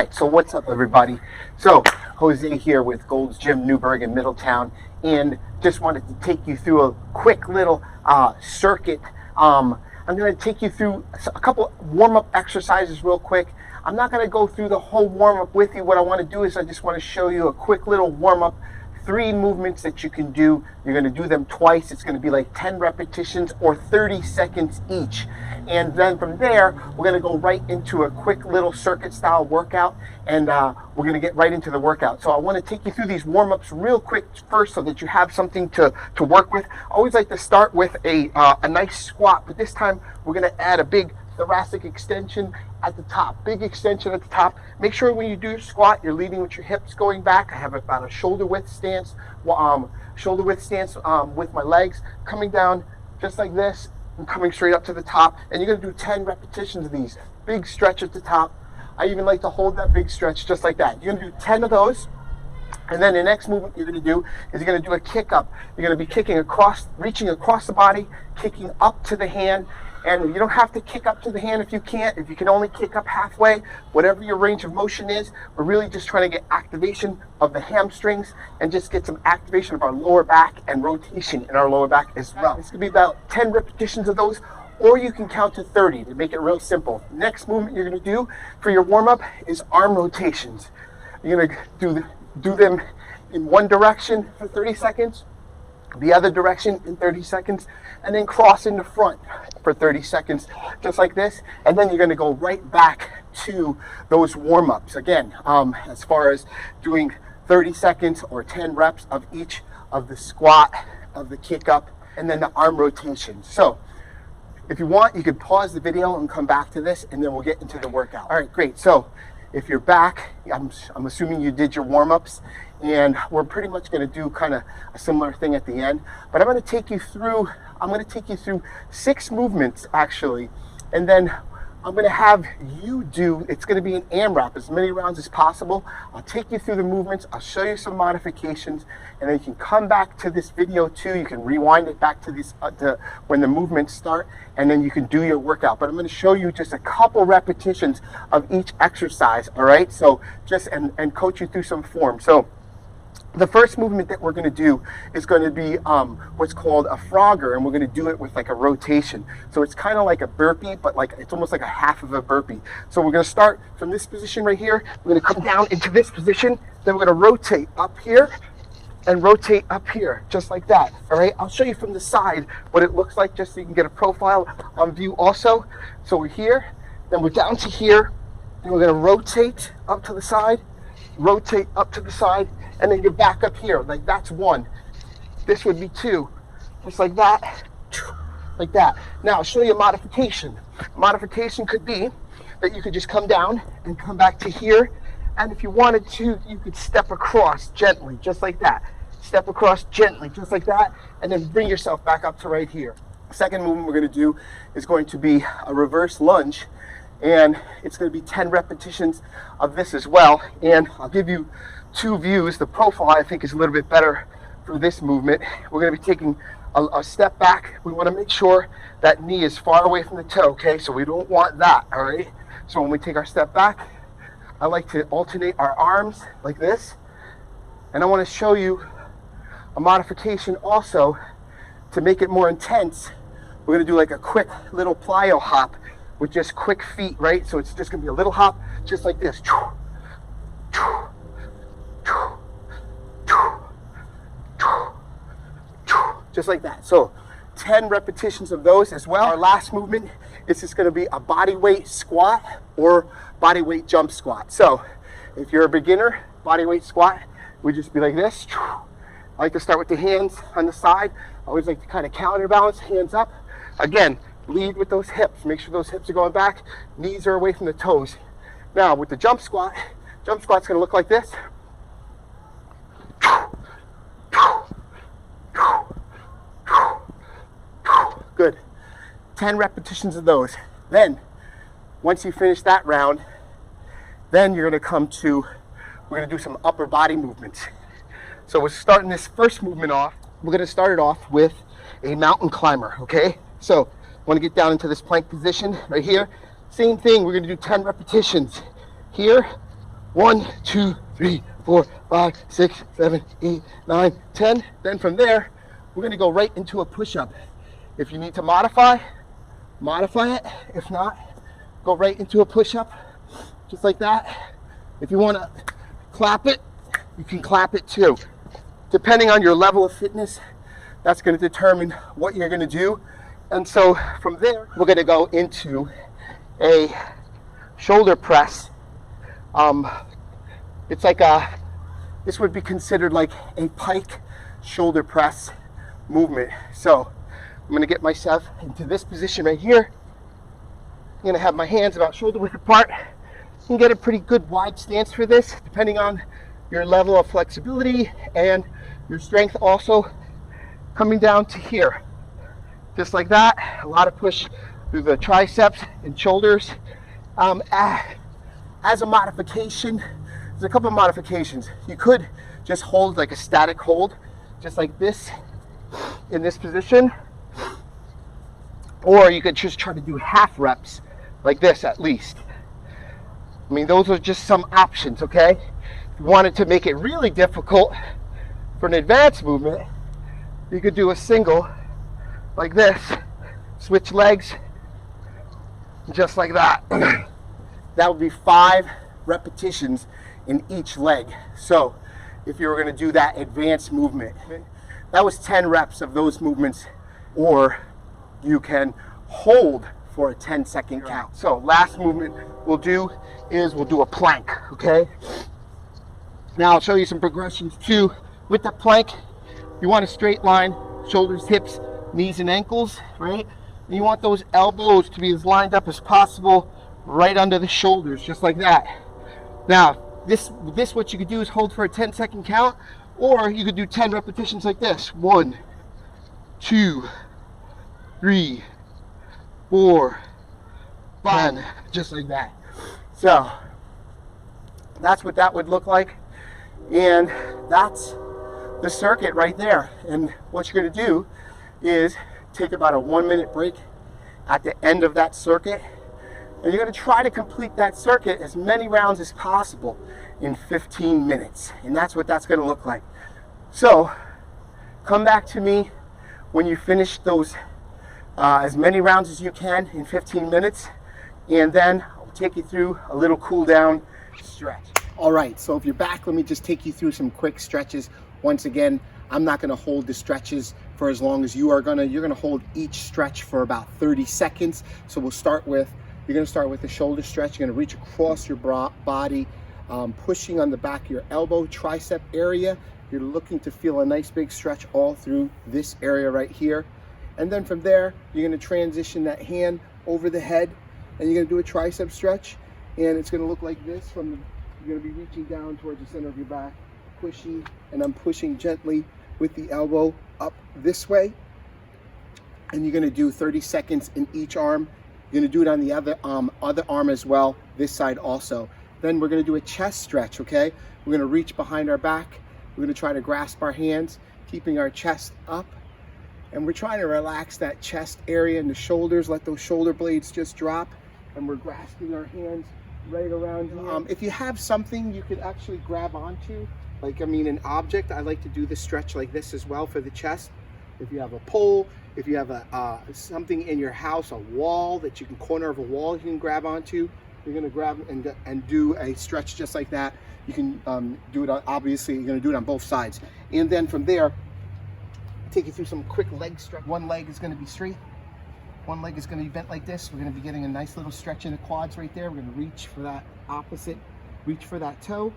Right, so what's up, everybody? So Jose here with Gold's Gym Newburgh in Middletown, and just wanted to take you through a quick little circuit. I'm going to take you through a couple warm-up exercises real quick. I'm not going to go through the whole warm-up with you. What I want to do is I just want to show you a quick little warm-up, 3 movements that you can do. You're going to do them twice. It's going to be like 10 repetitions or 30 seconds each. And then from there, we're going to go right into a quick little circuit style workout, and we're going to get right into the workout. So I want to take you through these warm-ups real quick first so that you have something to work with. I always like to start with a nice squat, but this time we're going to add a big thoracic extension at the top, big extension at the top. Make sure when you do your squat, you're leading with your hips going back. I have about a shoulder width stance, with my legs coming down just like this and coming straight up to the top. And you're gonna do 10 repetitions of these. Big stretch at the top. I even like to hold that big stretch just like that. You're gonna do 10 of those. And then the next movement you're going to do is you're going to do a kick up. You're going to be kicking across, reaching across the body, kicking up to the hand. And you don't have to kick up to the hand if you can't. If you can only kick up halfway, whatever your range of motion is, we're really just trying to get activation of the hamstrings and just get some activation of our lower back and rotation in our lower back as well. It's going to be about 10 repetitions of those, or you can count to 30 to make it real simple. Next movement you're going to do for your warm-up is arm rotations. You're going to do them in one direction for 30 seconds, the other direction in 30 seconds, and then cross in the front for 30 seconds, just like this. And then you're going to go right back to those warm-ups again, as far as doing 30 seconds or 10 reps of each of the squat, of the kick up, and then the arm rotations. So if you want, you could pause the video and come back to this, and then we'll get into the workout. All right, great. So if you're back, I'm assuming you did your warm-ups, and we're pretty much going to do kind of a similar thing at the end. But I'm going to take you through 6 movements actually, and then I'm going to have you do, it's going to be an AMRAP, as many rounds as possible. I'll take you through the movements, I'll show you some modifications, and then you can come back to this video too. You can rewind it back to this when the movements start, and then you can do your workout. But I'm going to show you just a couple repetitions of each exercise, all right? So just, and coach you through some form. So the first movement that we're going to do is going to be what's called a frogger, and we're going to do it with like a rotation. So it's kind of like a burpee, but like it's almost like a half of a burpee. So we're going to start from this position right here. We're going to come down into this position. Then we're going to rotate up here and rotate up here, just like that. All right, I'll show you from the side what it looks like, just so you can get a profile on view also. So we're here, then we're down to here, and we're going to rotate up to the side, rotate up to the side, and then you're back up here. Like that's 1. This would be 2, just like that, like that. Now I'll show you a modification. Modification could be that you could just come down and come back to here, and if you wanted to, you could step across gently, just like that. Step across gently, just like that, and then bring yourself back up to right here. Second movement we're going to do is going to be a reverse lunge, and it's going to be 10 repetitions of this as well. And I'll give you 2 views. The profile I think is a little bit better for this movement. We're going to be taking a step back. We want to make sure that knee is far away from the toe, okay? So we don't want that, all right? So when we take our step back, I like to alternate our arms like this. And I want to show you a modification also to make it more intense. We're going to do like a quick little plyo hop with just quick feet, right? So it's just going to be a little hop just like this. Just like that. So 10 repetitions of those as well. Our last movement is just going to be a body weight squat or body weight jump squat. So if you're a beginner, body weight squat would just be like this. I like to start with the hands on the side. I always like to kind of counterbalance, hands up. Again, lead with those hips. Make sure those hips are going back. Knees are away from the toes. Now with the jump squat's going to look like this. Good. 10 repetitions of those. Then, once you finish that round, then you're going to come to, we're going to do some upper body movements. So we're starting this first movement off. We're going to start it off with a mountain climber, okay? So, want to get down into this plank position right here. Same thing, we're going to do 10 repetitions. Here, 1, 2, 3, 4, 5, 6, 7, 8, 9, 10. Then from there, we're gonna go right into a push-up. If you need to modify it. If not, go right into a push-up, just like that. If you wanna clap it, you can clap it too. Depending on your level of fitness, that's gonna determine what you're gonna do. And so from there, we're gonna go into a shoulder press. It's like this would be considered like a pike shoulder press movement. So I'm gonna get myself into this position right here. I'm gonna have my hands about shoulder width apart. You can get a pretty good wide stance for this, depending on your level of flexibility and your strength also. Coming down to here, just like that. A lot of push through the triceps and shoulders. As a modification, there's a couple of modifications. You could just hold like a static hold, just like this, in this position. Or you could just try to do half reps, like this at least. I mean, those are just some options, okay? If you wanted to make it really difficult for an advanced movement, you could do a single, like this, switch legs, just like that. That would be 5 repetitions in each leg. So if you were gonna do that advanced movement, that was 10 reps of those movements, or you can hold for a 10-second count. So last movement we'll do is we'll do a plank, okay? Now I'll show you some progressions too. With the plank, you want a straight line, shoulders, hips, knees, and ankles, right? And you want those elbows to be as lined up as possible, right under the shoulders, just like that. Now, this what you could do is hold for a 10-second count, or you could do 10 repetitions like this. 1, 2, 3, 4, 5, just like that. So that's what that would look like, and that's the circuit right there. And what you're going to do is take about a 1-minute break at the end of that circuit, and you're going to try to complete that circuit as many rounds as possible in 15 minutes. And that's what that's going to look like. So come back to me when you finish those as many rounds as you can in 15 minutes, and then I'll take you through a little cool down stretch. All right, so if you're back, let me just take you through some quick stretches. Once again, I'm not gonna hold the stretches for as long as you are gonna. You're gonna hold each stretch for about 30 seconds. So we'll start with, you're gonna start with the shoulder stretch. You're gonna reach across your body, pushing on the back of your elbow, tricep area. You're looking to feel a nice big stretch all through this area right here. And then from there, you're gonna transition that hand over the head, and you're gonna do a tricep stretch. And it's gonna look like this you're gonna be reaching down towards the center of your back, pushing, and I'm pushing gently with the elbow up this way. And you're gonna do 30 seconds in each arm. You're gonna do it on the other arm as well, this side also. Then we're gonna do a chest stretch, okay? We're gonna reach behind our back. We're gonna try to grasp our hands, keeping our chest up. And we're trying to relax that chest area and the shoulders, let those shoulder blades just drop. And we're grasping our hands right around here. If you have something you could actually grab onto, like, an object, I like to do the stretch like this as well for the chest. If you have a pole, if you have something in your house, a wall that you can, corner of a wall you can grab onto, you're gonna grab and do a stretch just like that. You can do it, obviously you're gonna do it on both sides. And then from there, take you through some quick leg stretch. One leg is gonna be straight. One leg is going to be bent like this. We're going to be getting a nice little stretch in the quads right there. We're going to reach for that opposite, reach for that toe.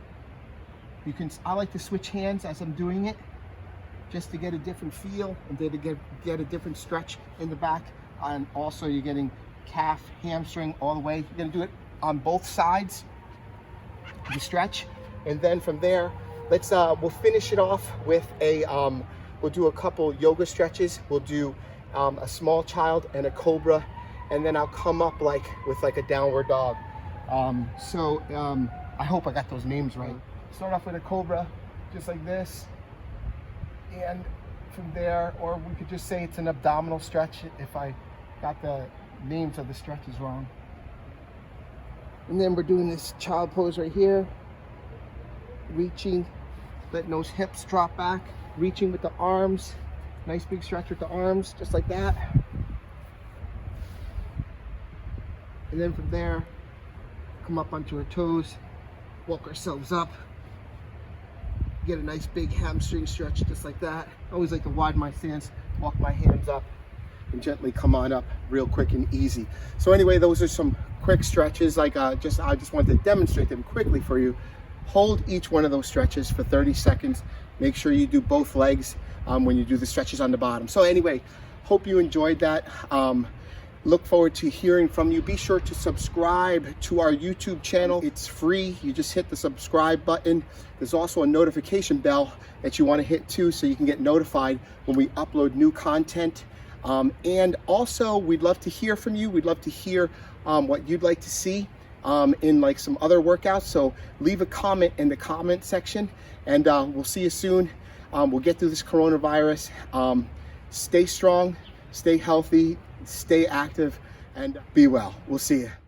I like to switch hands as I'm doing it, just to get a different feel and to get a different stretch in the back. And also you're getting calf, hamstring all the way. You're going to do it on both sides, the stretch. And then from there, we'll finish it off with we'll do a couple yoga stretches. We'll do a small child and a cobra, and then I'll come up with a downward dog. I hope I got those names right. Start off with a cobra, just like this, and from there, or we could just say it's an abdominal stretch if I got the names of the stretches wrong. And then we're doing this child pose right here, reaching, letting those hips drop back, reaching with the arms. Nice big stretch with the arms, just like that. And then from there, come up onto our toes, walk ourselves up. Get a nice big hamstring stretch, just like that. I always like to widen my stance, walk my hands up, and gently come on up real quick and easy. So anyway, those are some quick stretches. Like I just wanted to demonstrate them quickly for you. Hold each one of those stretches for 30 seconds. Make sure you do both legs when you do the stretches on the bottom. So anyway, hope you enjoyed that. Look forward to hearing from you. Be sure to subscribe to our YouTube channel. It's free. You just hit the subscribe button. There's also a notification bell that you want to hit too, so you can get notified when we upload new content. And also, we'd love to hear from you. We'd love to hear what you'd like to see in like some other workouts. So leave a comment in the comment section, and we'll see you soon. We'll get through this coronavirus. Stay strong, stay healthy, stay active, and be well. We'll see you.